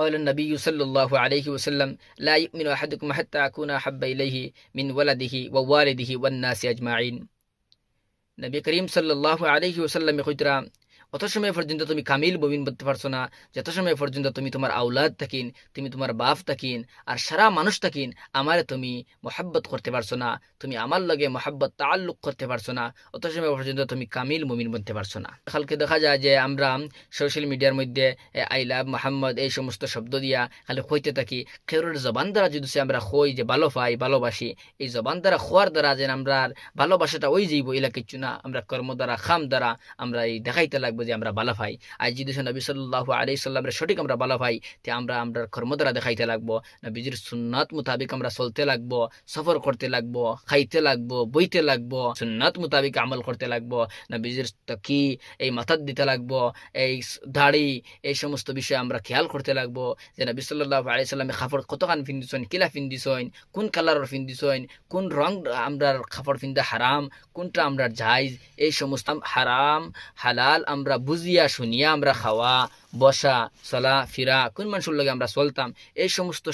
قال النبي صلى الله عليه وسلم لا يؤمن أحدكم حتى أكون أحب إليه من ولده ووالده والناس أجمعين. নবী করিম সাল্লাল্লাহু আলাইহি ওয়াসাল্লামে কইতরা অত সময় পর্যন্ত তুমি কামিল মুমিন বলতে পারছো না যত সময় পর্যন্ত তুমি তোমার আওলাদ থাকিন, তুমি তোমার বাপ থাকিন আর সারা মানুষ থাকিন আমারে তুমি মহব্বত করতে পারছো না, তুমি আমার লগে মহব্বত তাআল্লুক করতে পারছো না, অত সময় পর্যন্ত তুমি কামিল মুমিন বলতে পারছো না। কালকে দেখা যায় যে আমরা সোশ্যাল মিডিয়ার মধ্যে আই লাভ মোহাম্মদ এই সমস্ত শব্দ দিয়া খালি কইতে থাকি। খেরোর জবান দ্বারা যদি আমরা কই যে ভালো পাই ভালোবাসি, এই জবান দ্বারা খোয়ার দ্বারা যে আমরা ভালোবাসাটা ওই যাইব এলা কিচ্ছু না। আমরা কর্ম দ্বারা খাম দ্বারা আমরা এই দেখাইতে লাগবো যে আমরা ভালো পাই। আজ যদি নবী সাল্লাল্লাহু আলাইহি সাল্লামের সঠিক আমরা ভালো পাই তে আমরা কর্ম দ্বারা দেখাইতে লাগবো, নবীজির সুন্নাত মোতাবেক আমরা চলতে লাগবো, সফর করতে লাগবো, খাইতে লাগবো, বইতে লাগবো, সুন্নাত মোতাবেক আমল করতে লাগবো, নবীজির তাকি এই মাথাত দিতে লাগবো, এই দাড়ি এই সমস্ত বিষয় আমরা খেয়াল করতে লাগবো যে নবী সাল্লাল্লাহু আলাইহি সাল্লামে কাপড় কতখান ফিন্দিছেন, কিলা ফিন্দিছেন, কোন কালারের ফিন্দিছেন, কোন রং আমরা কাপড় ফিন্দা হারাম, কোনটা আমরা জায়েজ, এই সমস্ত হারাম হালাল আমরা বুঝিয়া শুনিয়া আমরা খাওয়া বসা চলা ফিরা কোন মানুষের লগে আমরা চলতাম এই সমস্ত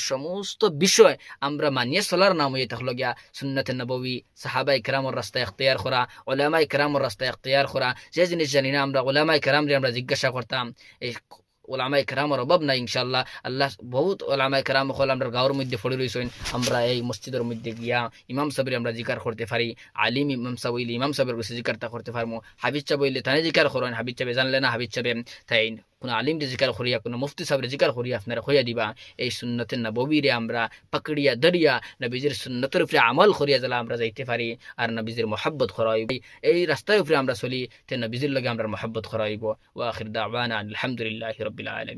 বিষয় আমরা মানিয়ে চলার নাম হয়ে থাকলো গিয়া সুন্নাতে নববী, সাহাবায়ে কেরামের রাস্তা ইখতিয়ার করা, উলামায়ে কেরামের রাস্তা ইখতিয়ার করা। যে জিনিস জানি না আমরা উলামায়ে কেরামরে আমরা জিজ্ঞাসা করতাম। এই ওলামায়ে কেরামের অভাব নাই ইনশাআল্লাহ। আল্লাহ বহুত ওলামায়ে কেরাম হল আমরা গাঁওর মধ্যে পড়ে রয়েছেন। আমরা এই মসজিদের মধ্যে গিয়া ইমাম সাহেবের আমরা জিকার করতে পারি, আলিম ইমাম সাহেব হইলে ইমাম সাহেবের কাছে জিকারটা করতে পারবো, হাবিজ সাহেব হইলে তানে জিকার করেন, হাবিজ সাহেব জানলে না হাবিজ সাহেব তাই কোনো আলিমরে জিকার করিয়া কোনো মুফতি সাহেবের জিকার করিয়া আপনারা হইয়া দিবা। এই সুন্নতে নববীরে আমরা পাকড়িয়া দরিয়া নবীজির সুন্নতের উপরে আমল করিয়া জ্বালা আমরা যাইতে পারি আর নবীজির মহব্বত করাইব। এই রাস্তার উপরে আমরা চলি তে নবীজির লগে আমরা মহব্বত করাইব। ওয়া আখির দাওয়ানা আলহামদুলিল্লাহি রাব্বিল আলামিন।